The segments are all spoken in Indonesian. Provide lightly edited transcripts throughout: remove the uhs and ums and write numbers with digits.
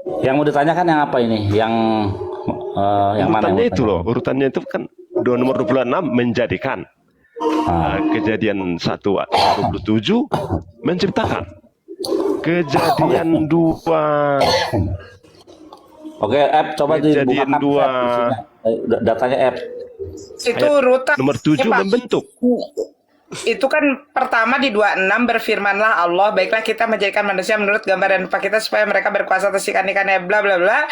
Yang mau ditanyakan yang apa ini? Yang mana yang Urutannya mau itu loh, urutannya itu kan nomor 26 menjadikan. Kejadian 1:27 menciptakan. Kejadian 2 Oke, app coba kejadian dibukakan 2 app isinya. Datanya app. Itu ayat urutan nomor ini, 7 Pak. membentuk. Itu kan pertama di 26 berfirmanlah Allah, baiklah kita menjadikan manusia menurut gambar dan rupa kita supaya mereka berkuasa atas ikan-ikannya bla bla bla.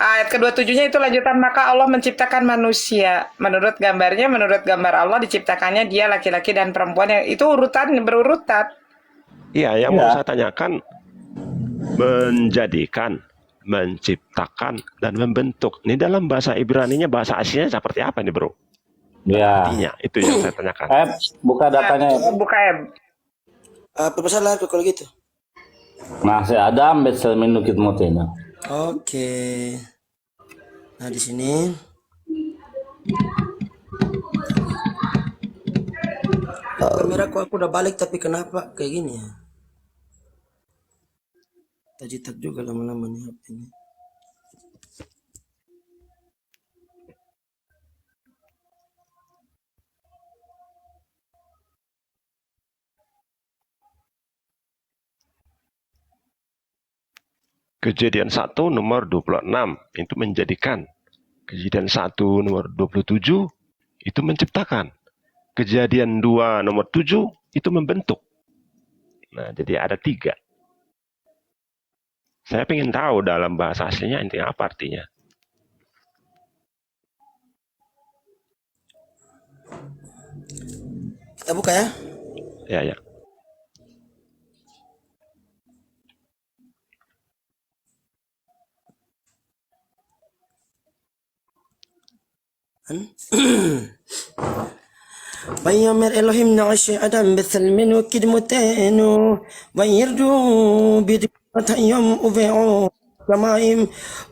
Ayat ke-27-nya itu lanjutan, maka Allah menciptakan manusia menurut gambarnya, menurut gambar Allah diciptakannya dia laki-laki dan perempuan. Yang itu urutan berurutan. Iya, yang mau saya tanyakan menjadikan, menciptakan dan membentuk. Ini dalam bahasa Ibraninya, bahasa aslinya seperti apa nih, Bro? Ya. Artinya itu yang saya tanyakan. App buka datanya. Buka ya. Apa masalah kalau gitu? Nah, si Adam Betsel minu kitmutena. Oke. Nah, di sini kameraku aku udah balik tapi kenapa kayak gini ya? Tajitak juga lama-lama nih HP ini. Kejadian 1 nomor 26 itu menjadikan. Kejadian 1 nomor 27 itu menciptakan. Kejadian 2 nomor 7 itu membentuk. Nah, jadi ada 3. Saya ingin tahu dalam bahasa aslinya intinya apa artinya. Kita buka ya. Ya, ya. ويأمر إلههم نعش أدم بثلم وكدمتين ويردو بدمة يوم وفيعو كمايم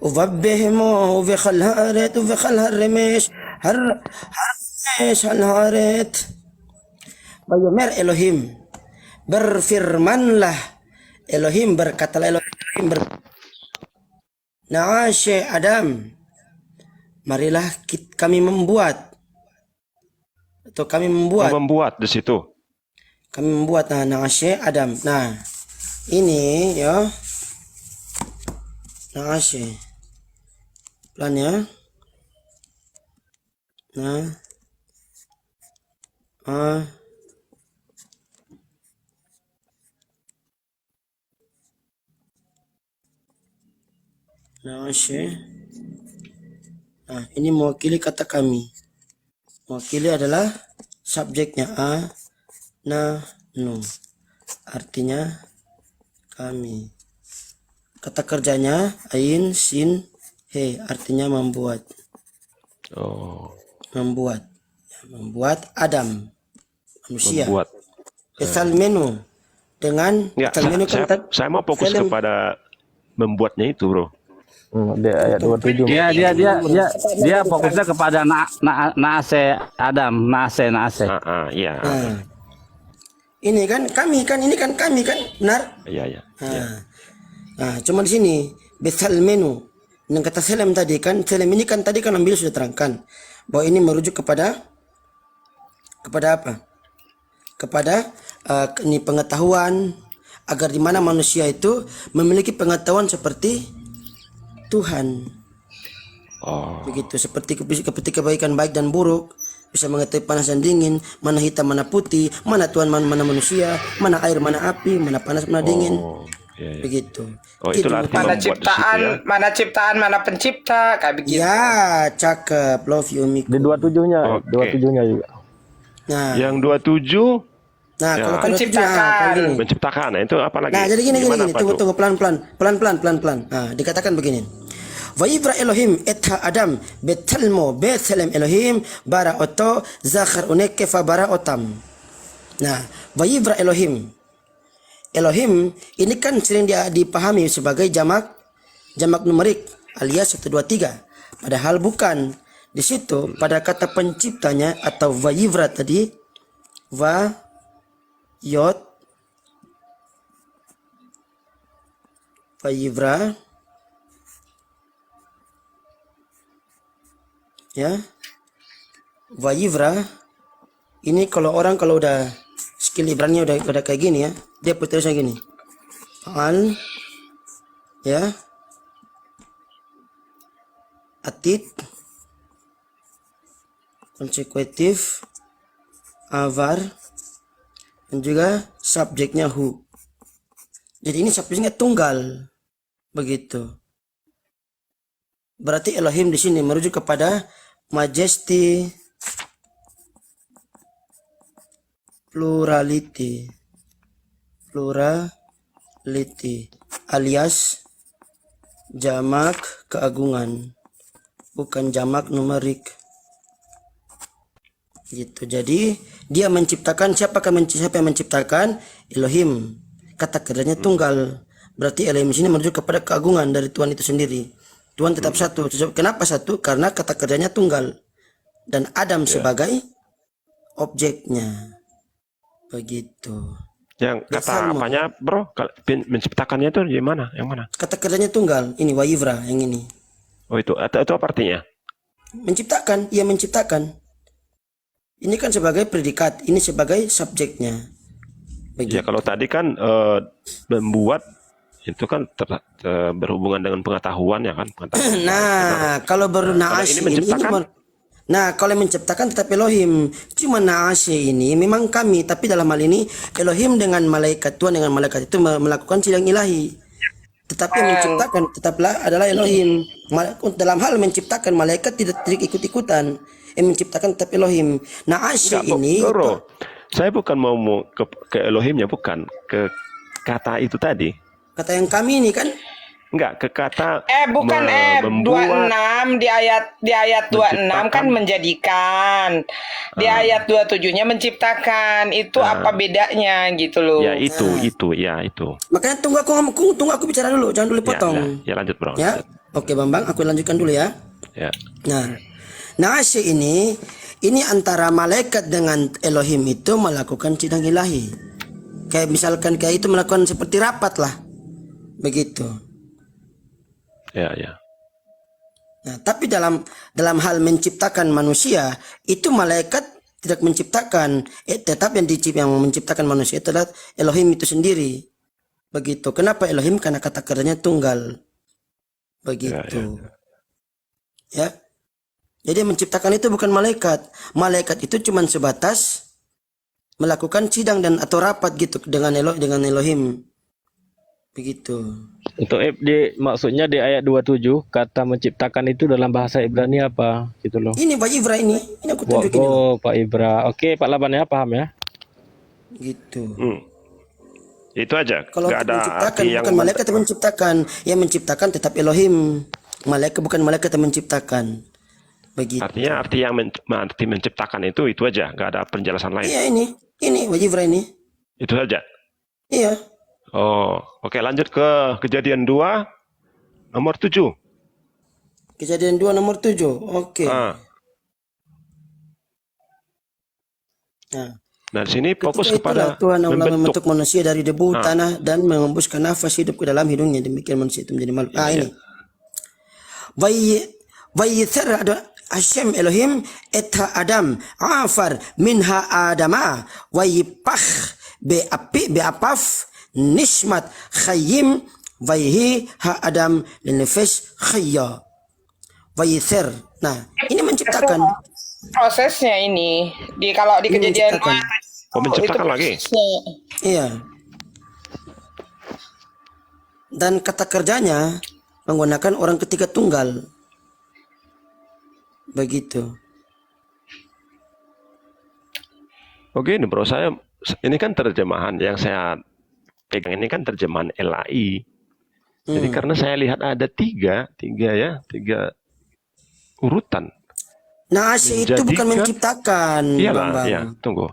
وفبهم وفخلها أريت وفخلها الرميش هرميش هالهارت ويأمر إلهim berfirmanlah Elohim, berkatalah Elohim Na'ashe Adam, marilah kami membuat atau kami membuat. Membuat di situ. Kami membuat Na'ashe Adam. Nah, ini ya. Na'ashe. Pelan ya. Nah. Na'ashe. Nah, ini mewakili kata kami. Mewakili adalah subjeknya nu. Artinya kami. Kata kerjanya ain sin he, artinya membuat. Membuat. Membuat Adam, manusia. Membuat. Asal menu dengan menu saya mau fokus kepada membuatnya itu, Bro. Dia ayat 27. Dia fokusnya kepada Naase Adam, Naase. Iya. Ini kan kami kan, benar? Iya. Nah, cuma di sini besal menu. Yang kata salam tadi kan, salam ini kan tadi kan ambil sudah terangkan bahwa ini merujuk kepada apa? Kepada ini pengetahuan, agar di mana manusia itu memiliki pengetahuan seperti Tuhan. Begitu, seperti kebaikan baik dan buruk, bisa mengetahui panas dan dingin, mana hitam mana putih, mana Tuhan mana manusia, mana air mana api, mana panas mana dingin. Iya. Begitu. Itu arti Mana membuat ciptaan, di situ, ya? mana ciptaan, mana pencipta, kayak begitu. Ya, cakep. Love you, Miko. Di 27-nya, Oke. 27-nya juga. Nah, Yang 27 nah ya. kalau Menciptakan. gini. menciptakan. Nah, itu apa lagi? Nah, jadi gini. Gimana apa tuh? Tunggu pelan-pelan. Nah, dikatakan begini. Wa yibra Elohim etha Adam betalmo beselem Elohim bara oto zakhar uneke fa bara otam. Nah, wa yibra Elohim. Elohim ini kan sering dia dipahami sebagai jamak numerik alias 1 2 3. Padahal bukan. Di situ pada kata penciptanya atau vayivra tadi vayivra Ya. Vayivra ini kalau udah skill Ibrani udah kayak gini ya, dia tulisnya gini. Al ya. Atit konsekutif avar dan juga subjeknya hu. Jadi ini subjeknya tunggal. Begitu. Berarti Elohim di sini merujuk kepada majesty, plurality, alias jamak keagungan, bukan jamak numerik. Gitu. Jadi dia menciptakan, siapa yang menciptakan? Elohim. Kata kerjanya tunggal. Berarti Elohim di sini merujuk kepada keagungan dari Tuhan itu sendiri. Tuhan tetap satu. Kenapa satu? Karena kata kerjanya tunggal. Dan Adam sebagai objeknya. Begitu. Yang kata apanya, bro? Menciptakannya itu gimana? Yang mana? Kata kerjanya tunggal. Ini Wayivra yang ini. Oh itu apa artinya? Menciptakan. Ia menciptakan. Ini kan sebagai predikat. Ini sebagai subjeknya. Begitu. Ya kalau tadi kan membuat itu kan berhubungan dengan pengetahuan ya kan? Nah, kalau bernaasi ini nah, kalau menciptakan tetap Elohim. Cuma naasi ini memang kami, tapi dalam hal ini Elohim dengan malaikat, Tuhan dengan malaikat itu melakukan sidang ilahi. Tetapi yang menciptakan tetaplah adalah Elohim. Dalam hal menciptakan malaikat tidak ikut-ikutan. Yang menciptakan tetap Elohim. Naasi ini bro, saya bukan mau ke Elohimnya, bukan ke kata itu tadi. Kata yang kami ini kan? Enggak, ke kata bukan 26 di ayat 26 kan menjadikan. Di ayat 27-nya menciptakan. Itu apa bedanya gitu loh. Ya itu. Makanya tunggu aku bicara dulu, jangan dulu potong. Ya lanjut, bro. Ya. Oke, Bambang, aku lanjutkan dulu ya. Ya. Nah, Naasy ini antara malaikat dengan Elohim itu melakukan sidang ilahi. Kayak misalkan kayak itu melakukan seperti rapat lah. Begitu. Ya. Nah, tapi dalam hal menciptakan manusia itu malaikat tidak menciptakan, tetap yang menciptakan manusia itu adalah Elohim itu sendiri. Begitu. Kenapa Elohim? Karena kata kerjanya tunggal. Begitu. Ya. Jadi yang menciptakan itu bukan malaikat. Malaikat itu cuma sebatas melakukan sidang dan atau rapat gitu dengan Elohim. Begitu. Untuk maksudnya di ayat 27 kata menciptakan itu dalam bahasa Ibrani apa gitu loh. Ini Pak Ibra ini aku tunjukin. Oh, Pak Ibra. Oke, Pak Laban ya, paham ya? Gitu. Itu aja. Kalau nggak ada menciptakan arti bukan malaikat yang menciptakan, yang menciptakan tetap Elohim. Bukan malaikat yang menciptakan. Begitu. Artinya arti menciptakan itu aja, nggak ada penjelasan lain. Iya ini Pak Ibra ini. Itu saja. Iya. Oh, oke, lanjut ke Kejadian 2 nomor 7. Kejadian 2 nomor 7. Oke. Nah, di sini fokus kepada Tuhan Allah membentuk manusia dari debu tanah dan mengembuskan nafas hidup ke dalam hidungnya, demikian manusia itu menjadi makhluk. Ini. Vayithar ada Hashem Elohim etha Adam afar minha adama vayipach beapaf Nishmat Khayyim Vayhi Ha Adam Lenefesh Khayya Vayither. Nah, ini menciptakan. Prosesnya ini. Kalau di Kejadian menciptakan lagi. Iya. Dan kata kerjanya menggunakan orang ketiga tunggal. Begitu. Oke, ini bro, ini kan terjemahan yang saya pegang ini kan terjemahan LAI. Jadi karena saya lihat ada tiga urutan. Naasy itu bukan menciptakan. Iyalah, ya, tunggu.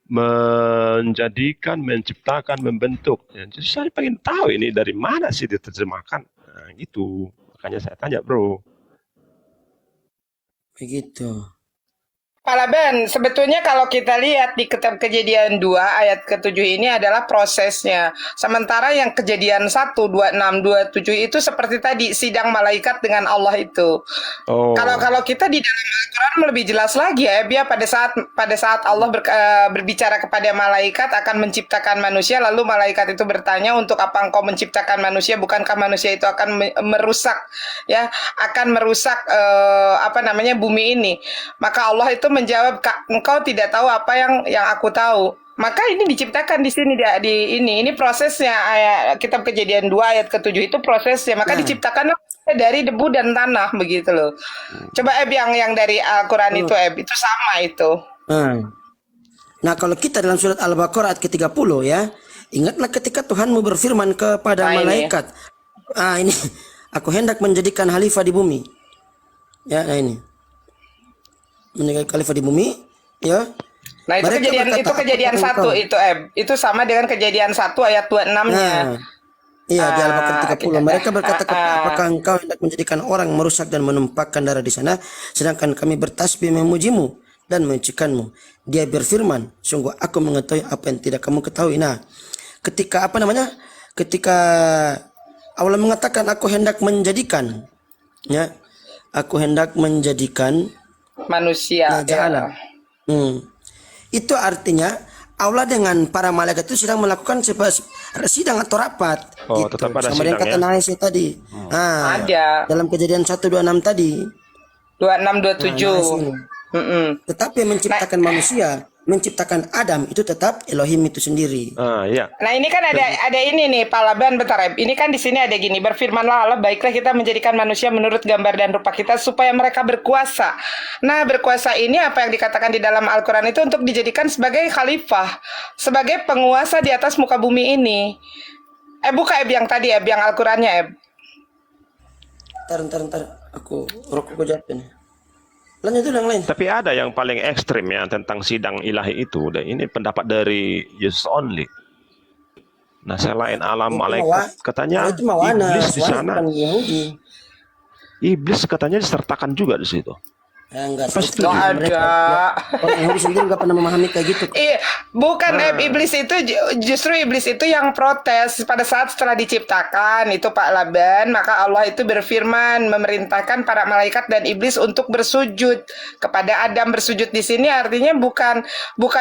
Menjadikan, menciptakan, membentuk. Ya, jadi saya pengen tahu ini dari mana sih diterjemahkan. Nah, gitu. Makanya saya tanya, bro. Begitu. Pak Laban, sebetulnya kalau kita lihat di kitab Kejadian 2 ayat ke-7 ini adalah prosesnya. Sementara yang Kejadian 1, 26, 27 itu seperti tadi sidang malaikat dengan Allah itu. Oh, Kalau kita di dalam Al-Quran lebih jelas lagi ya, biar pada saat Allah berbicara kepada malaikat akan menciptakan manusia, lalu malaikat itu bertanya, untuk apa engkau menciptakan manusia? Bukankah manusia itu akan merusak ya, akan merusak bumi ini? Maka Allah itu menjawab, engkau tidak tahu apa yang aku tahu. Maka ini diciptakan di sini ini prosesnya. Kitab Kejadian 2 ayat ke-7 itu prosesnya. Maka diciptakanlah dari debu dan tanah begitu loh. Coba yang dari Al-Qur'an itu itu sama itu. Nah, kalau kita dalam surat Al-Baqarah ayat ke-30 ya, ingatlah ketika Tuhanmu berfirman kepada malaikat, ini aku hendak menjadikan khalifah di bumi. Ya, nah ini. Menjadikan khalifah di bumi, ya. Nah, itu kejadian 1 itu itu sama dengan Kejadian 1 ayat 26-nya. Iya, di Al-Baqarah 30. Mereka berkata, apakah engkau hendak menjadikan orang merusak dan menumpahkan darah di sana, sedangkan kami bertasbih memujimu dan mencikanmu. Dia berfirman, sungguh aku mengetahui apa yang tidak kamu ketahui. Nah, ketika ketika Allah mengatakan aku hendak menjadikan, ya, aku hendak menjadikan manusia. Ja'ala. Itu artinya Allah dengan para malaikat itu sedang melakukan sidang atau rapat. Oh, gitu. tetap ada Sama yang sidang kata ya? Aisyah tadi. Ada. Dalam Kejadian 126 tadi. 26, 27. Tetapi yang menciptakan manusia, menciptakan Adam itu tetap Elohim itu sendiri. Iya. Nah, ini kan ada ini nih, Pak Laban, bentar ya. Ini kan di sini ada gini, berfirmanlah Allah, baiklah kita menjadikan manusia menurut gambar dan rupa kita supaya mereka berkuasa. Nah, berkuasa ini apa yang dikatakan di dalam Al-Qur'an itu untuk dijadikan sebagai khalifah, sebagai penguasa di atas muka bumi ini. Buka yang tadi, yang Al-Qur'annya, Ntar. Aku rokok jatuh nih. Lanjut yang lain. Tapi ada yang paling ekstrim ya tentang sidang ilahi itu. Dan ini pendapat dari Yesus only. Nah, selain alam malaikat, katanya iblis di sana. Iblis katanya disertakan juga di situ. Enggak ada. Orang Yahudi sendiri nggak pernah memahami kayak gitu. Bukan iblis itu, justru iblis itu yang protes pada saat setelah diciptakan itu Pak Laban, maka Allah itu berfirman memerintahkan para malaikat dan iblis untuk bersujud kepada Adam. Bersujud di sini artinya bukan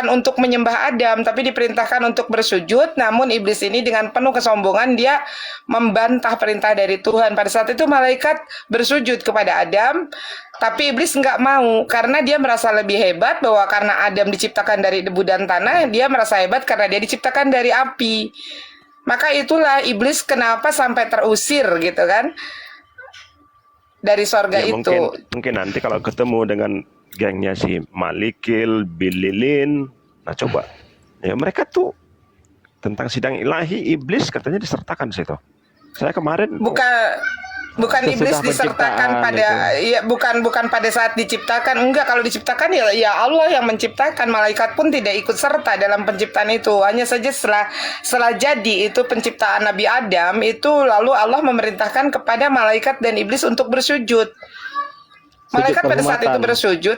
untuk menyembah Adam, tapi diperintahkan untuk bersujud. Namun iblis ini dengan penuh kesombongan dia membantah perintah dari Tuhan. Pada saat itu malaikat bersujud kepada Adam, tapi iblis nggak mau karena dia merasa lebih hebat, bahwa karena Adam diciptakan dari debu dan tanah, dia merasa hebat karena dia diciptakan dari api. Maka itulah iblis kenapa sampai terusir gitu kan dari sorga Ya, itu. mungkin nanti kalau ketemu dengan gengnya si Malikil, Bililin, nah coba. Ya mereka tuh tentang sidang ilahi, iblis katanya disertakan di situ. Saya kemarin Bukan iblis disertakan pada bukan pada saat diciptakan. Enggak, kalau diciptakan ya Allah yang menciptakan, malaikat pun tidak ikut serta dalam penciptaan itu. Hanya saja setelah jadi itu penciptaan Nabi Adam itu, lalu Allah memerintahkan kepada malaikat dan iblis untuk bersujud. Malaikat pada saat itu bersujud,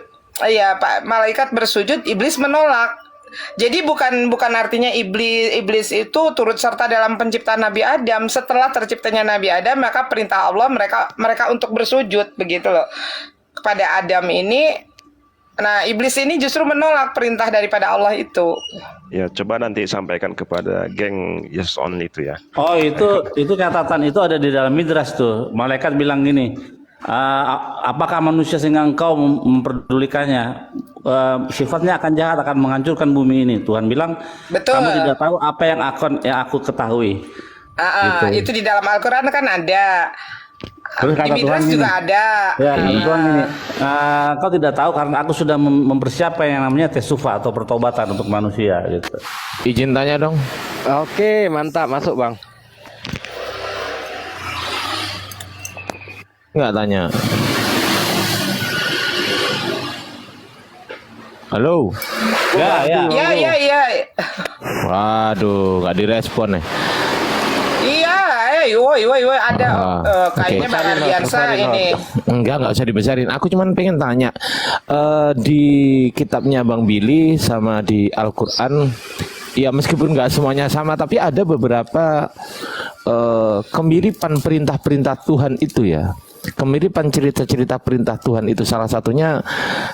Pak, malaikat bersujud, iblis menolak. Jadi bukan artinya iblis itu turut serta dalam penciptaan Nabi Adam. Setelah terciptanya Nabi Adam, maka perintah Allah mereka untuk bersujud begitu loh kepada Adam ini. Nah, iblis ini justru menolak perintah daripada Allah itu. ya coba nanti sampaikan kepada geng Yes Only itu ya. Oh, itu catatan itu ada di dalam Midrash tuh. Malaikat bilang gini, apakah manusia sehingga engkau memperdulikannya? Sifatnya akan jahat, akan menghancurkan bumi ini. Tuhan bilang, Betul. kamu tidak tahu apa yang aku ketahui. Gitu. Itu di dalam Al-Quran kan ada. Terus Di kata Tuhan Midrash gini, juga ada. ya, kata Tuhan gini, kau tidak tahu karena aku sudah mempersiapkan yang namanya tesufa atau pertobatan untuk manusia. Gitu. Izin tanya dong. Oke, mantap, masuk Bang. Nggak tanya. Halo. Ya. Iya. Waduh, nggak direspon nih. Iya, woi, ada kayaknya Oke. Bang Ardiansa ini. Enggak usah dibesarin. Aku cuman pengen tanya di kitabnya Bang Billy sama di Al-Quran, ya meskipun nggak semuanya sama, tapi ada beberapa kemiripan perintah-perintah Tuhan itu ya. Kemiripan cerita-cerita perintah Tuhan itu, salah satunya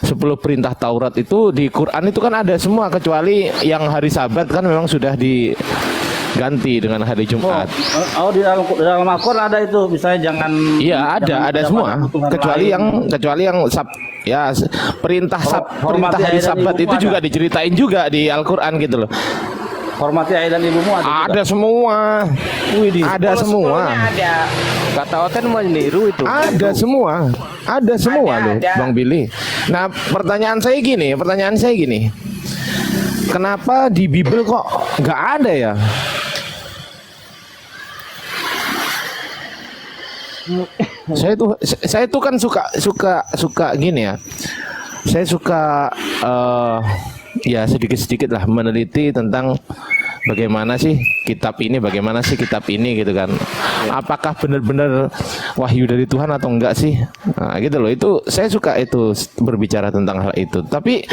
10 perintah Taurat itu di Quran itu kan ada semua, kecuali yang hari Sabat kan memang sudah diganti dengan hari Jumat. di dalam Al-Quran ada itu, misalnya jangan. Iya, jangan ada semua, Tuhan kecuali lain. yang perintah Hormati hari ayah dan Sabat ibumu itu ada. juga diceritain juga di Al-Quran gitu loh. Hormati ayah dan ibumu ada. Ada semua. Ada semua. Ada. Kata Oten meniru itu. Ada semua. Ada semua loh, Ada. Bang Billy. Nah, pertanyaan saya gini. Kenapa di Bible kok nggak ada ya? Saya tuh kan suka gini ya. Saya suka ya sedikit-sedikit lah meneliti tentang bagaimana sih kitab ini gitu kan. Apakah benar-benar wahyu dari Tuhan atau enggak sih? Nah, gitu loh. Itu saya suka itu berbicara tentang hal itu. Tapi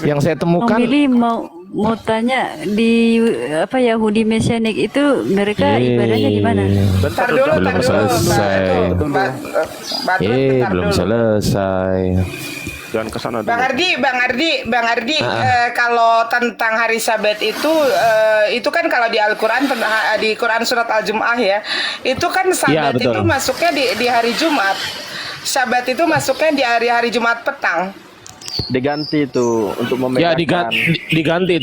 yang saya Bang temukan Billy mau tanya di apa Yahudi Mesianik itu mereka ibadahnya di mana? Bentar dulu, belum selesai. Belum selesai. Jangan ke sana dulu. Bang Ardi, kalau tentang hari Sabat itu kan kalau di Al-Quran di Quran surat Al-Jum'ah ya, itu kan Sabat betul. itu masuknya di hari Jumat. Sabat itu masuknya di hari Jumat petang. Diganti itu untuk Ya membedakan diganti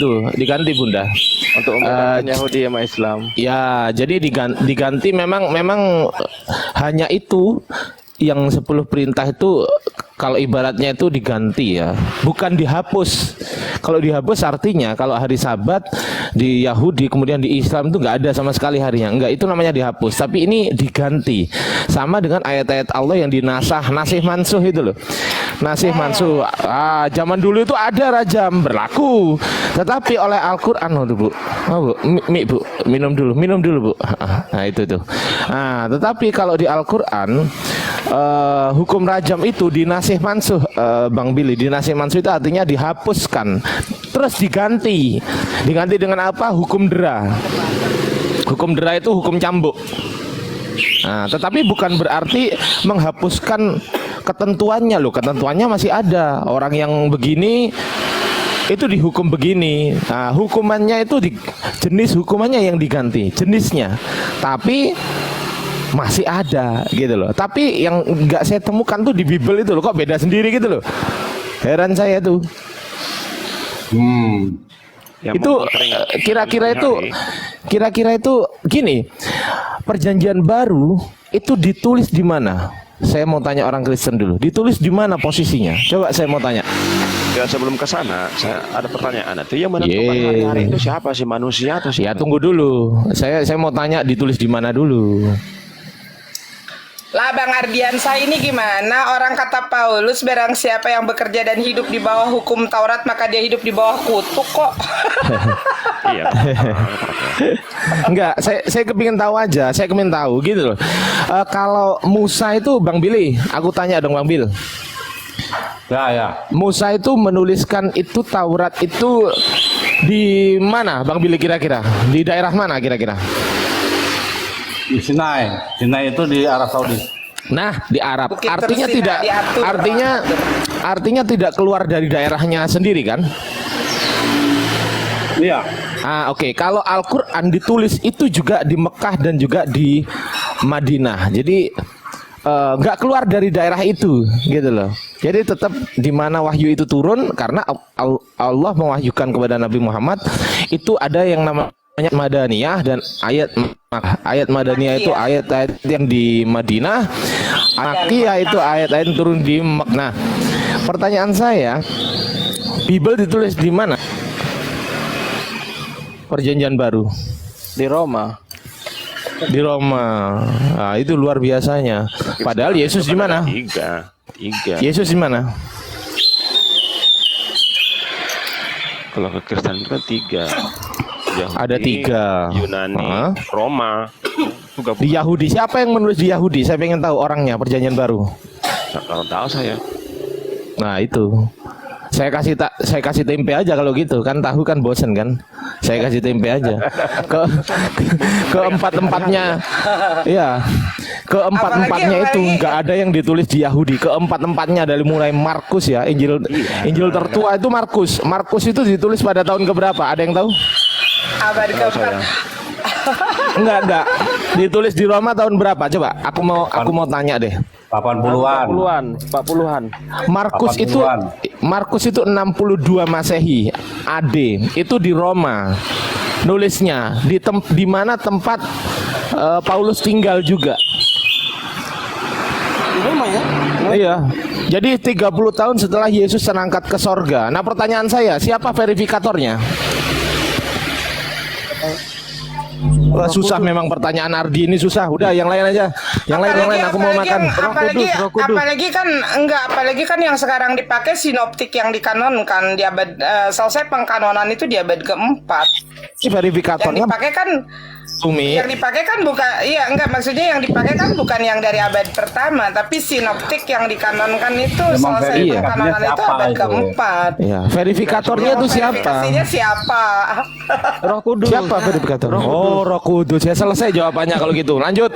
Bunda. untuk membedakan Yahudi sama Islam. Ya, jadi diganti memang hanya itu yang 10 perintah itu kalau ibaratnya itu diganti ya, bukan dihapus. Kalau dihapus artinya kalau hari Sabat di Yahudi kemudian di Islam itu nggak ada sama sekali harinya, enggak, itu namanya dihapus. Tapi ini diganti sama dengan ayat-ayat Allah yang nasih mansuh itu loh. Nasih mansuh. Zaman dulu itu ada rajam berlaku, tetapi oleh Al-Qur'an Bu. Bu, Bu, minum dulu Bu. Nah, itu tuh. Nah, tetapi kalau di Al-Qur'an hukum rajam itu dinasih mansuh, Bang Billy. Dinasih mansuh itu artinya dihapuskan, terus diganti dengan apa? Hukum dera. Hukum dera itu hukum cambuk. Nah, tetapi bukan berarti menghapuskan ketentuannya loh. Ketentuannya masih ada. Orang yang begini itu dihukum begini. Nah, hukumannya itu jenis hukumannya yang diganti, jenisnya. Tapi masih ada gitu loh. Tapi yang nggak saya temukan tuh di Bible itu loh, kok beda sendiri gitu loh. Heran saya tuh. Yang Itu kira-kira itu gini. Perjanjian baru itu ditulis di mana? Saya mau tanya orang Kristen dulu. Ditulis di mana posisinya? Coba saya mau tanya. Ya sebelum ke sana, saya ada pertanyaan. Itu yang menentukan hari-hari itu siapa sih, manusia atau Ya siapa? tunggu dulu. Saya mau tanya ditulis di mana dulu. Lah Bang Ardiansa ini gimana? Orang kata Paulus, barang siapa yang bekerja dan hidup di bawah hukum Taurat maka dia hidup di bawah kutuk kok. Iya. Enggak, saya kepingin tahu aja. Saya kepingin tahu gitu loh. Kalau Musa itu Bang Billy, aku tanya dong Bang Bil. Ya. Musa itu menuliskan itu Taurat itu di mana Bang Billy kira-kira? Di daerah mana kira-kira? Di Sinai itu di Arab Saudi. Nah, di Arab. Bukit Artinya Sinai tidak diatur. artinya tidak keluar dari daerahnya sendiri kan? Iya. Oke. Kalau Al-Qur'an ditulis itu juga di Mekah dan juga di Madinah. Jadi nggak keluar dari daerah itu gitu loh. Jadi tetap di mana wahyu itu turun, karena Allah mewahyukan kepada Nabi Muhammad itu ada yang namanya Madaniyah dan ayat Madaniyah itu ayat-ayat yang di Madinah, Makkiyah itu ayat-ayat yang turun di Mekah. Nah, pertanyaan saya, Bible ditulis di mana? Perjanjian baru Di Roma. di Roma. Nah, itu luar biasanya. Padahal Yesus di mana? Tiga. Yesus di mana? Kalau ke Kristen itu kan tiga. Yahudi, Ada 3. Yunani, Roma. Di Yahudi, siapa yang menulis di Yahudi? Saya pengen tahu orangnya, Perjanjian Baru. Kalau tahu saya. Nah itu, saya kasih tempe aja kalau gitu kan, tahu kan bosen kan, saya kasih tempe aja ke empat-empatnya, ya keempat-empatnya itu nggak ada yang ditulis di Yahudi, keempat-empatnya dari mulai Markus ya, Injil tertua itu Markus itu ditulis pada tahun keberapa? Ada yang tahu? Abad keempat. Enggak, ditulis di Roma tahun berapa? Coba, aku mau tanya deh. 80-an. 40-an. Markus itu 62 Masehi AD, itu di Roma nulisnya, di mana tempat Paulus tinggal juga. Roma ya. Iya. Jadi 30 tahun setelah Yesus terangkat ke sorga. Nah pertanyaan saya, siapa verifikatornya? Wah, susah memang pertanyaan Ardi ini susah. Udah yang lain aja. Yang lain aku mau makan. Apalagi kan yang sekarang dipakai sinoptik yang dikanonkan di abad selesai pengkanonan itu di abad keempat. Ini verifikatornya Yang dipakai kan Umi. Yang dipakai kan bukan, iya enggak, maksudnya yang dipakai kan bukan yang dari abad pertama, tapi sinoptik yang dikanonkan itu Memang selesai iya. pengkanonan itu Siapa abad itu? keempat. Ya, verifikatornya itu siapa? Verifikasinya siapa? Roh Kudus. Siapa verifikator? Oh, Roh Kudus. Ya selesai jawabannya kalau gitu. Lanjut.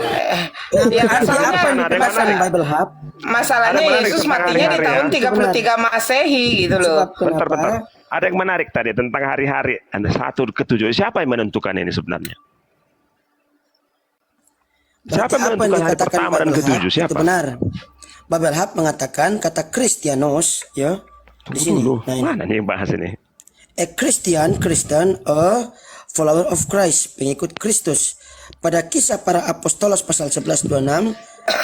Ya, Apa yang dibahas Bible Hub? masalahnya Ada menarik Yesus tentang matinya di hari-hari tahun ya. 33 Masehi gitu loh. Sebab Bentar. kenapa? Ada yang menarik tadi tentang hari-hari. Anda 1 ke 7. Siapa yang menentukan ini sebenarnya? Siapa Berarti yang apa yang menentukan hari dikatakan pertama dan Bible Hub ke-7? Siapa? itu benar. Bible Hub mengatakan kata Christianos ya di sini. Dulu. Nah, ini. Mana nih yang bahas ini? Kristen, a follower of Christ, pengikut Kristus. Pada kisah para apostolos pasal 11:26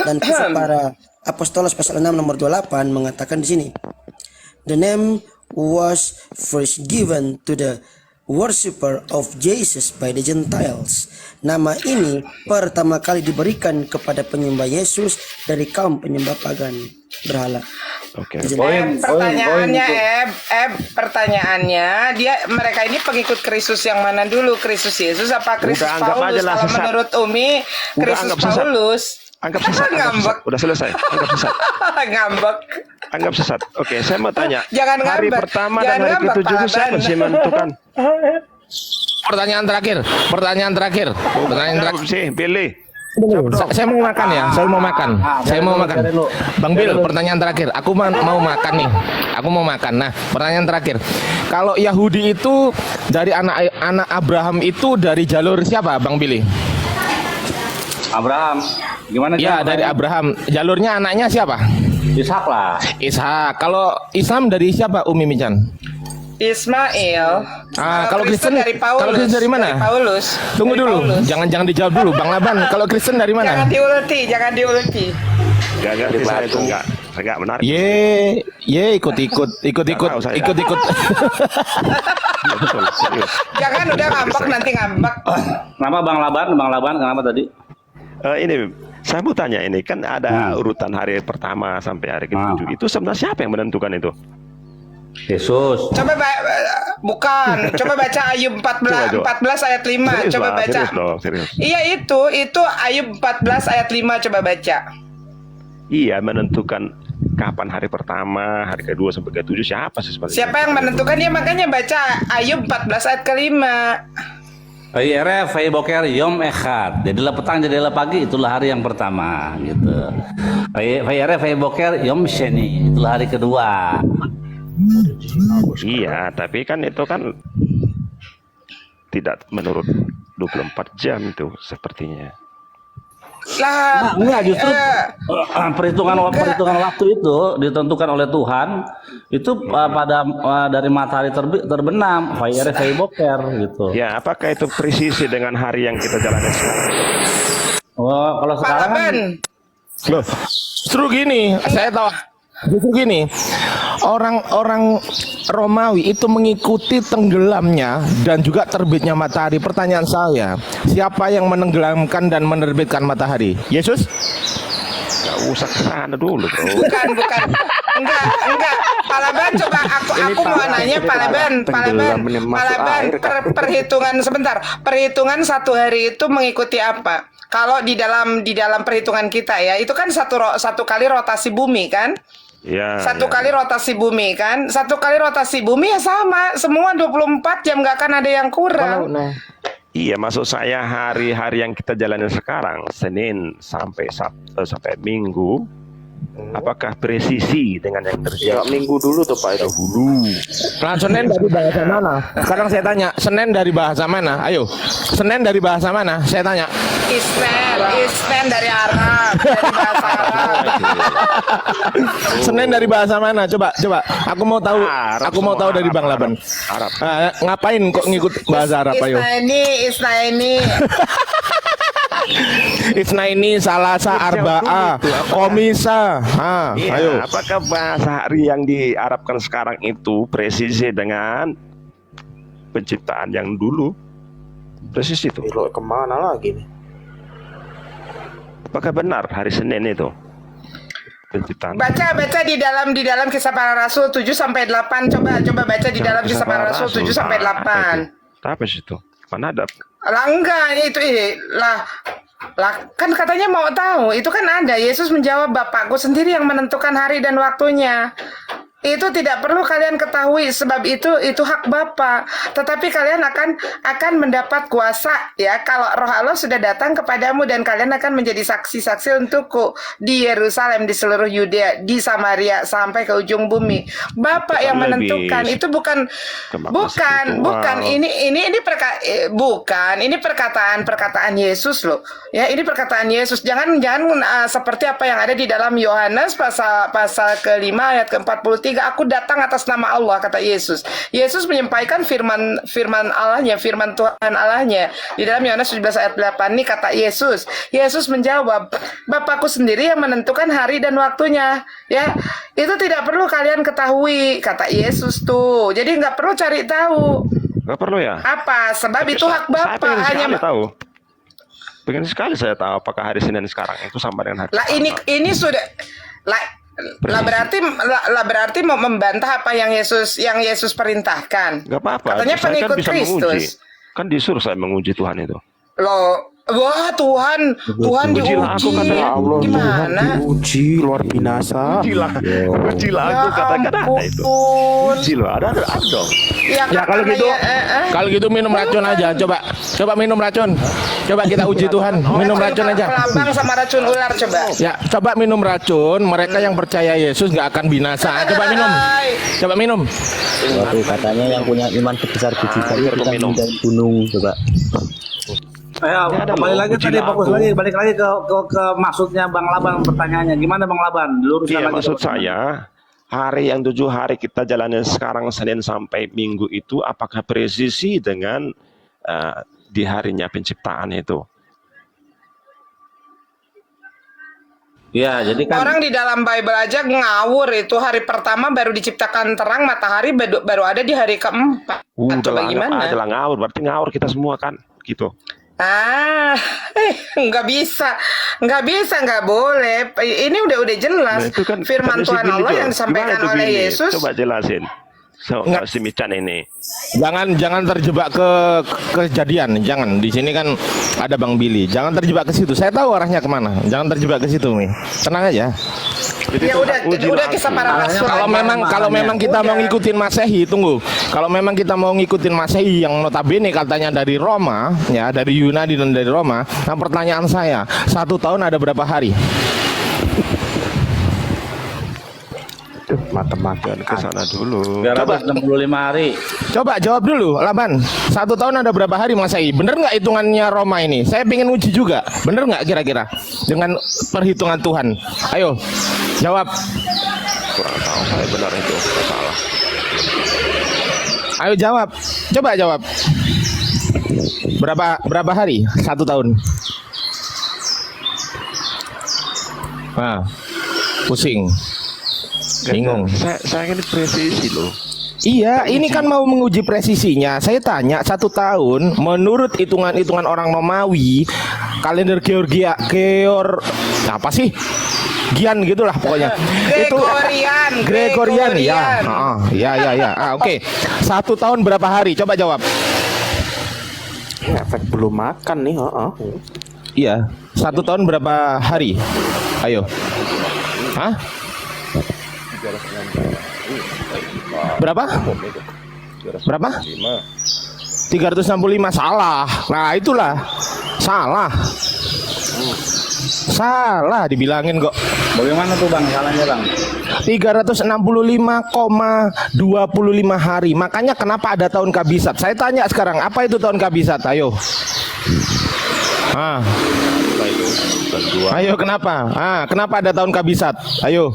dan kisah para apostolos pasal 6 nomor 28 mengatakan di sini. The name was first given to the worshipper of Jesus by the Gentiles. Nama ini pertama kali diberikan kepada penyembah Yesus dari kaum penyembah pagan berhala. Oke. Pertanyaannya mereka ini pengikut Kristus yang mana dulu? Kristus Yesus apa Kristus Udah, anggap Paulus? aja lah Kalau sesat. menurut Umi Kristus anggap sesat. Paulus. Anggap sesat. Ngambek. Udah selesai. Anggap sesat. Ngambek. Anggap sesat. Oke, saya mau tanya. Jangan hari ngambek. pertama Jangan dan hari ngambek, ke-7 itu Pak siapa Aban. sih yang menentukan? Pertanyaan terakhir. Jawab sih, pilih. Saya mau makan ya. Saya mau makan. Bang Bil, pertanyaan terakhir. Aku mau makan nih. Aku mau makan. Nah, pertanyaan terakhir. Kalau Yahudi itu dari anak Abraham itu dari jalur siapa, Bang Billy? Abraham. Gimana? Ya, Jam? dari Abraham. Jalurnya anaknya siapa? Ishak lah. Ishak. Kalau Islam dari siapa, Umi Mican? Ismail. Kalau Kristen dari Paulus. Kalau Kristen dari mana? Paulus. Tunggu Dari dulu. Paulus. Jangan dijawab dulu, Bang Laban. Kalau Kristen dari Jangan mana? diulti. Gak ngerti saya itu enggak menarik. Ikut. Iya, betul, serius. Jangan udah ngambek nanti ngambek. Kenapa Bang Laban kenapa tadi? Ini saya mau tanya ini kan ada urutan hari pertama sampai hari ke-7 itu sebenarnya siapa yang menentukan itu? Yesus. Coba baca Ayub 14 ayat 5. Serius, Coba Pak, baca. serius dong, serius. Iya itu Ayub 14 ayat 5, coba baca. Iya, menentukan kapan hari pertama, hari kedua sampai ke-7 siapa sih sebenarnya? Siapa yang menentukan? Ya makanya baca Ayub 14 ayat ke-5. Fayere Fayboker Yom Echad. Jadilah petang, jadilah pagi, itulah hari yang pertama gitu. Fayere Fayboker Yom Sheni, itulah hari kedua. Iya, tapi kan itu kan tidak menurut 24 jam itu sepertinya. Lah, Enggak, justru perhitungan waktu itu ditentukan oleh Tuhan itu pada dari matahari terbenam, Fayere Fayboker gitu. Ya, apakah itu presisi dengan hari yang kita jalani sekarang? Oh, kalau Pak sekarang kan Laban, Loh, justru gini, saya tahu. Justru gini, orang-orang Romawi itu mengikuti tenggelamnya dan juga terbitnya matahari. Pertanyaan saya, siapa yang menenggelamkan dan menerbitkan matahari? Yesus? Gak usah ke sana dulu, bro. bukan. Enggak. Palaban coba aku mau nanya Palaban, perhitungan sebentar. Perhitungan satu hari itu mengikuti apa? Kalau di dalam perhitungan kita ya, itu kan satu kali rotasi bumi kan? Ya, Satu ya. kali rotasi bumi kan? Satu kali rotasi bumi ya sama, semua 24 jam, nggak akan ada yang kurang. Iya, maksud saya hari-hari yang kita jalani sekarang, Senin sampai Sabtu sampai Minggu, apakah presisi dengan yang terjadi? Minggu dulu tuh Pak itu. Nah, Senin dari bahasa mana? Sekarang saya tanya, Senin dari bahasa mana? Ayo, Senin dari bahasa mana? Saya tanya. Isnen dari Arab, dari bahasa Arab. Senin dari bahasa mana? Coba. Aku mau tahu. Arab, Aku mau tahu semua dari Arab, Bang Laban. Arab. Ngapain kok ngikut bahasa Arab? Ayo. Isnaini. Isnaini, Salasa, Arba'a, Komisa. Iya, Ayo. apakah bahasa hari yang diarabkan sekarang itu presisi dengan penciptaan yang dulu? Presisi itu. Belok kemana lagi nih? Apakah benar hari Senin itu penciptaan? Baca di dalam Kisah Para Rasul 7 sampai 8. Coba baca di dalam Kisah Para Rasul 7 sampai 8. Apa sih itu? Mana ada? Lah enggak, itu lah kan katanya mau tahu. Itu kan ada. Yesus menjawab, Bapakku sendiri yang menentukan hari dan waktunya. Itu tidak perlu kalian ketahui, sebab itu hak Bapa. Tetapi kalian akan mendapat kuasa ya kalau Roh Allah sudah datang kepadamu, dan kalian akan menjadi saksi-saksi untukku di Yerusalem, di seluruh Yudea, di Samaria sampai ke ujung bumi. Bapa yang menentukan. Itu bukan ini perkataan Yesus loh. Ya, ini perkataan Yesus. Jangan seperti apa yang ada di dalam Yohanes pasal ke-5 ayat ke-43. Aku datang atas nama Allah, kata Yesus. Yesus menyampaikan firman Allahnya, firman Tuhan Allahnya. Di dalam Yohanes 17 ayat 8 ini kata Yesus. Yesus menjawab, Bapakku sendiri yang menentukan hari dan waktunya. Ya, itu tidak perlu kalian ketahui, kata Yesus tuh. Jadi nggak perlu cari tahu. Nggak perlu ya? Apa? Sebab itu hak Saya Bapa. pengen sekali tahu. Pengen sekali saya tahu apakah hari Senin sekarang itu sama dengan hari Lah ini sudah berarti mau membantah apa yang Yesus perintahkan. Nggak apa-apa. Katanya Saya pengikut kan bisa menguji. Kristus. Kan disuruh saya menguji Tuhan itu. Loh, wah Tuhan diuji. Ujilah aku, kata Allah, Gimana? diuji luar binasa. Ujilah aku, katakan ada itu. Uji loh, ada dong. Ya Kalau gitu, kalau gitu minum racun aja. Coba minum racun. Coba kita uji Tuhan. Minum racun aja. Kelabang sama racun ular coba. Ya, coba minum racun. Mereka yang percaya Yesus nggak akan binasa. Coba minum. Coba minum. Waktu katanya yang punya iman sebesar biji sawi aku bisa minum. meninggal gunung, coba. Ayo, kembali lagi tadi fokus lagi, balik lagi ke maksudnya Bang Laban, pertanyaannya gimana Bang Laban? Luruskan Iya, lagi maksud pertanyaan. saya hari yang 7 hari kita jalani sekarang Senin sampai Minggu itu apakah presisi dengan di harinya penciptaan itu? Ya, jadi kan Orang di dalam Bible aja ngawur, itu hari pertama baru diciptakan terang matahari, baru ada di hari keempat. Coba gimana? Adalah ngawur, berarti ngawur kita semua kan, gitu. Nggak bisa, nggak boleh. Ini udah jelas. Nah, itu kan Firman kita Tuhan mesti Allah gini, yang Jo. disampaikan Gimana itu oleh gini? Yesus. Coba jelasin. Nggak. Si Mican ini. Jangan terjebak ke kejadian. Jangan. Di sini kan ada Bang Billy. Jangan terjebak ke situ. Saya tahu arahnya kemana. Jangan terjebak ke situ, Mi. Tenang aja. Jadi Ya itu udah uji langsung. Kisah Para Rasul. Kalau memang kita mau ngikutin Masehi, tunggu. Kalau memang kita mau ngikutin Masehi yang notabene katanya dari Roma, ya dari Yunani dan dari Roma. Nah, pertanyaan saya, 1 tahun ada berapa hari? Matematika ke sana dulu. 365 hari. Coba jawab dulu, Laban. 1 tahun ada berapa hari Masehi? Bener nggak hitungannya Roma ini? Saya pengen uji juga. Bener nggak kira-kira dengan perhitungan Tuhan? Ayo, jawab. Kurang tahu saya benar itu. Salah. Ayo jawab. Coba jawab. Berapa hari? 1 tahun. Nah, pusing. Bingung. Saya ini presisi loh. Iya, ini kan mau menguji presisinya. Saya tanya 1 tahun menurut hitungan-hitungan orang Romawi, kalender apa sih? Gian gitulah pokoknya. Gregorian. Ya. Oke. 1 tahun berapa hari? Coba jawab. Efek belum makan nih. Iya. 1 tahun berapa hari? Ayo. Hah? Berapa? 365. Salah. Nah, itulah. Salah dibilangin kok. Bagaimana tuh Bang salahnya Bang? 365,25 hari. Makanya kenapa ada tahun kabisat? Saya tanya sekarang, apa itu tahun kabisat? Ayo. Ayo kenapa? Kenapa ada tahun kabisat? Ayo.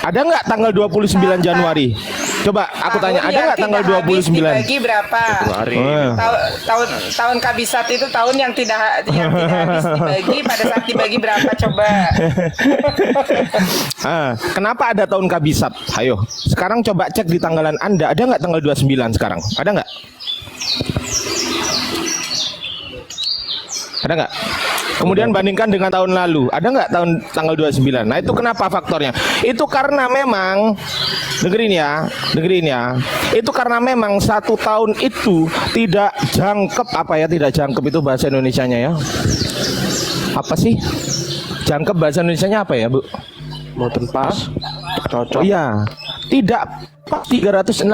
Ada nggak tanggal 29 Januari? Coba aku tanya, ada nggak tanggal 29? Dibagi berapa? Tahun kabisat itu tahun yang tidak habis dibagi. Pada saat dibagi berapa coba? Kenapa ada tahun kabisat? Ayo, sekarang coba cek di tanggalan Anda. Ada nggak tanggal 29 sekarang? Ada nggak? Ada nggak? Kemudian bandingkan dengan tahun lalu, ada nggak tanggal 29? Nah itu kenapa faktornya? Itu karena memang, dengerin ya, itu karena memang 1 tahun itu tidak jangkep, tidak jangkep itu bahasa Indonesianya ya? Apa sih? Jangkep bahasa Indonesianya apa ya Bu? Mau pas, cocok. Iya, tidak 365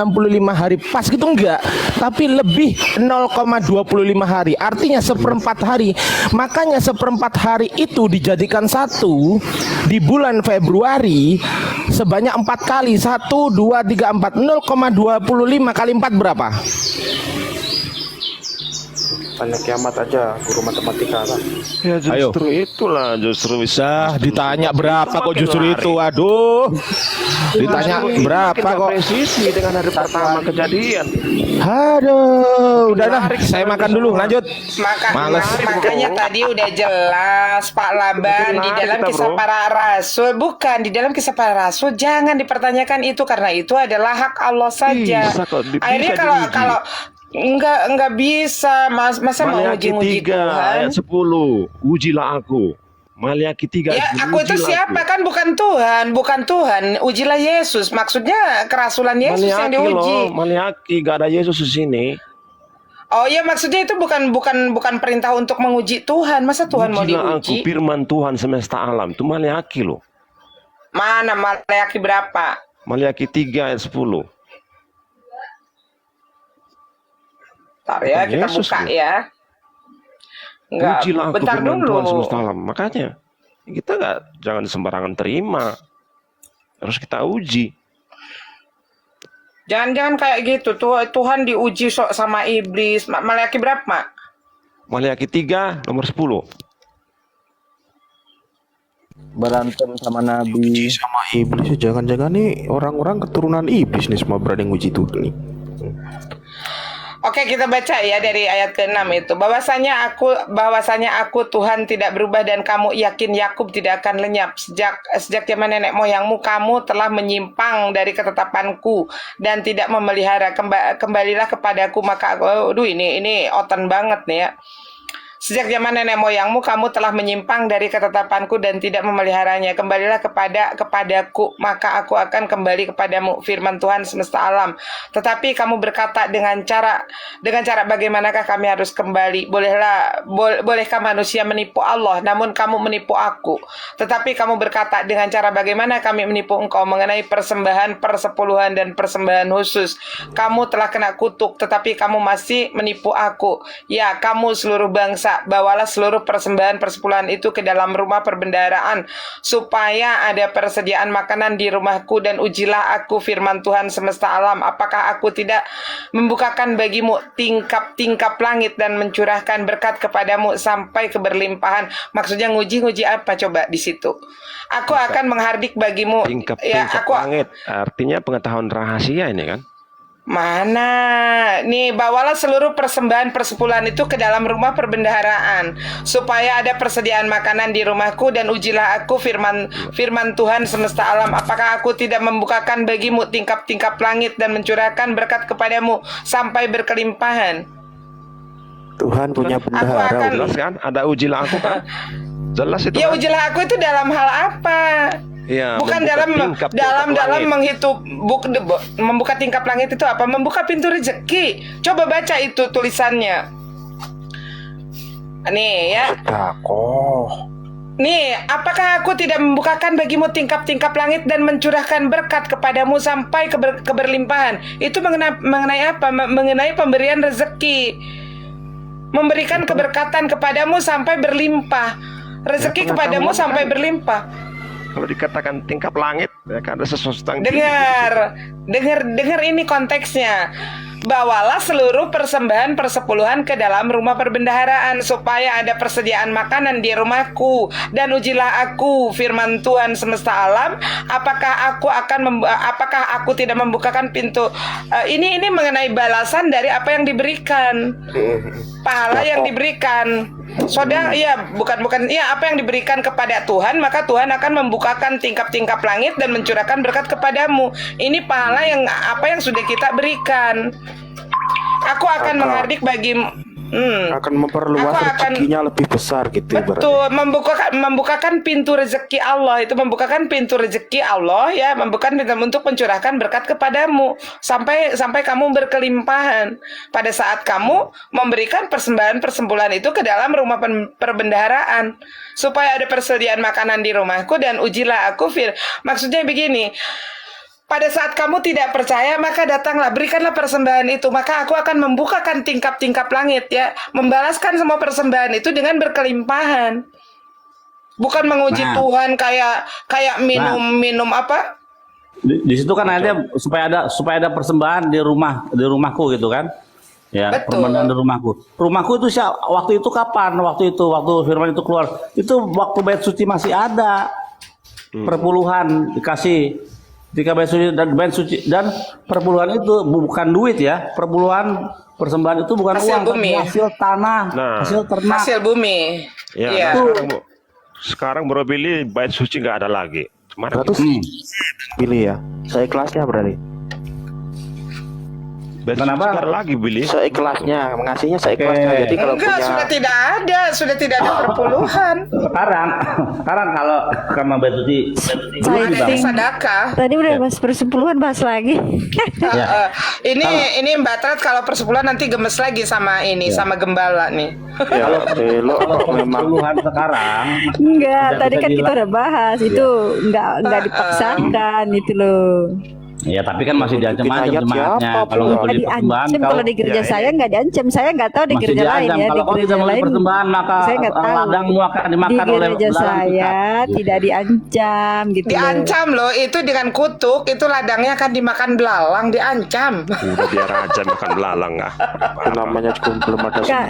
hari pas gitu enggak, tapi lebih 0,25 hari, artinya 1/4 hari. Makanya 1/4 hari itu dijadikan 1 di bulan Februari sebanyak 4 kali. 1, 2, 3, 4. 0,25 kali 4 berapa? Tanya kiamat aja, guru matematika lah. Ya justru itulah, justru bisa ditanya berapa kok justru itu. Aduh, ditanya berapa kok presisi dengan hari pertama kejadian. Aduh, udah dah, saya makan dulu, lanjut. Makanya tadi udah jelas Pak Laban di dalam kisah para rasul, bukan di dalam kisah para rasul, jangan dipertanyakan itu karena itu adalah hak Allah saja. Akhirnya kalau enggak bisa, masa mau uji-uji Tuhan? Ayat 10, ujilah aku. Maliaki 3. Ya, aku itu siapa kan? Bukan Tuhan. Ujilah Yesus. Maksudnya kerasulan Yesus yang diuji. Maliaki, gak ada Yesus di sini. Oh ya, maksudnya itu bukan perintah untuk menguji Tuhan. Masa Tuhan mau Ujilah diuji? aku, firman Tuhan semesta alam. Itu Maliaki loh. Mana Maliaki berapa? Maliaki 3 ayat 10. Bentar ya, kita Yesus buka loh. ya. Enggak, Ujilah aku, bentar firman dulu. Tuhan semesta alam. Makanya kita jangan sembarangan terima. Harus kita uji. Jangan kayak gitu. Tuhan diuji sama iblis. Maliaki berapa? Maliaki 3 nomor 10. Berantem sama Nabi. Sama iblis, jangan-jangan nih orang-orang keturunan iblis nih semua berani nguji Tuhan nih. Oke, kita baca ya dari ayat ke-6 itu. Bahwasanya aku Tuhan tidak berubah dan kamu yakin Yakub tidak akan lenyap. Sejak zaman nenek moyangmu kamu telah menyimpang dari ketetapanku dan tidak memelihara. Kembalilah kepadaku maka ini oten banget nih ya. Sejak zaman nenek moyangmu kamu telah menyimpang dari ketetapanku dan tidak memeliharanya. Kembalilah kepadaku, maka aku akan kembali kepadamu, firman Tuhan semesta alam. Tetapi kamu berkata dengan cara bagaimanakah kami harus kembali? Bolehkah manusia menipu Allah, namun kamu menipu aku? Tetapi kamu berkata dengan cara bagaimana kami menipu engkau mengenai persembahan, persepuluhan dan persembahan khusus. Kamu telah kena kutuk, tetapi kamu masih menipu aku. Ya, kamu seluruh bangsa, bawalah seluruh persembahan persepuluhan itu ke dalam rumah perbendaharaan supaya ada persediaan makanan di rumahku, dan ujilah aku, firman Tuhan semesta alam, apakah aku tidak membukakan bagimu tingkap langit dan mencurahkan berkat kepadamu sampai keberlimpahan. Maksudnya nguji apa coba di situ? Aku akan menghardik bagimu Tingkap aku langit. Artinya pengetahuan rahasia ini kan. Mana? Nih, bawalah seluruh persembahan persepuluhan itu ke dalam rumah perbendaharaan supaya ada persediaan makanan di rumahku, dan ujilah aku, firman Tuhan semesta alam, apakah aku tidak membukakan bagimu tingkap-tingkap langit dan mencurahkan berkat kepadamu sampai berkelimpahan. Tuhan punya bendahara. akan- Jelas kan? Ada ujilah aku kan. Jelas itu. Ya kan? ujilah aku itu dalam hal apa? Ya, Bukan membuka dalam tingkap langit. menghitung membuka tingkap langit itu apa? Membuka pintu rezeki. Coba baca itu tulisannya. Nih ya. Sedekah. Nih, apakah aku tidak membukakan bagimu tingkap-tingkap langit dan mencurahkan berkat kepadamu sampai keberlimpahan? Itu mengenai apa? Mengenai pemberian rezeki. Memberikan keberkatan kepadamu sampai berlimpah. Rezeki Ya, kepadamu pengetahuan sampai kan. berlimpah. Kalau dikatakan tingkap langit, ya kan ada sesuatu yang Dengar ini konteksnya. Bawalah seluruh persembahan persepuluhan ke dalam rumah perbendaharaan supaya ada persediaan makanan di rumahku, dan ujilah aku, firman Tuhan semesta alam, apakah aku tidak membukakan pintu. Ini mengenai balasan dari apa yang diberikan, pahala yang diberikan. Saudara, apa yang diberikan kepada Tuhan, maka Tuhan akan membukakan tingkap-tingkap langit dan mencurahkan berkat kepadamu. Ini pahala yang apa yang sudah kita berikan. Aku akan menghardik bagimu. Akan memperluas Aku akan- rezekinya lebih besar gitu ibaratnya. Betul, membukakan pintu rezeki Allah, itu membukakan pintu rezeki Allah ya, membukakan pintu untuk mencurahkan berkat kepadamu sampai kamu berkelimpahan pada saat kamu memberikan persembahan persepuluhan itu ke dalam rumah perbendaharaan supaya ada persediaan makanan di rumahku, dan ujilah aku maksudnya begini. Pada saat kamu tidak percaya, maka datanglah, berikanlah persembahan itu, maka aku akan membukakan tingkap-tingkap langit ya, membalaskan semua persembahan itu dengan berkelimpahan. Bukan menguji Nah. Tuhan kayak minum apa? Di situ kan ada supaya ada persembahan di rumahku gitu kan. Ya, Betul. persembahan di rumahku. Rumahku itu waktu itu kapan? Waktu firman itu keluar. Itu waktu bait suci masih ada. Perpuluhan dikasih. Ketika bait suci dan perpuluhan itu bukan duit ya. Perpuluhan persembahan itu bukan Hasil uang, tapi bumi. hasil tanah, Nah. hasil ternak. Hasil bumi. Ya, Iya. nah, sekarang Bro Billy bait suci nggak ada lagi. Kemarin Berarti pilih ya. Saya kelasnya berarti. bait suci Kenapa? nggak ada lagi Billy. Seikhlasnya, mengasihnya seikhlasnya. Jadi kalau Enggak, punya sudah tidak ada perpuluhan. Sekarang kalau karena bait suci Ada Citing. sedekah. Tadi udah bahas persepuluhan, bahas lagi. Ya. Ini Mbak Tret kalau persepuluhan nanti gemes lagi sama sama gembala nih. ya lo memang perpuluhan sekarang Enggak, Tidak tadi bisa kan kita dibilang. udah bahas itu enggak dipaksakan itu loh. ya, tapi kan masih diancam-ancam Ayat jemaatnya siapa, kalau nggak Bro? beli persembahan Diancam kalau di gereja saya nggak diancam. Saya nggak tahu di masih gereja lain diancam. ya. Di Kalau kau tidak gereja membeli lain persembahan, maka saya nggak tahu. ladangmu akan Di dimakan oleh gereja belalang saya ikat. tidak diancam gitu loh. Diancam loh, itu dengan kutuk, itu ladangnya akan dimakan belalang, diancam. Udah biar aja makan belalang ah. namanya juga belum ada Kak,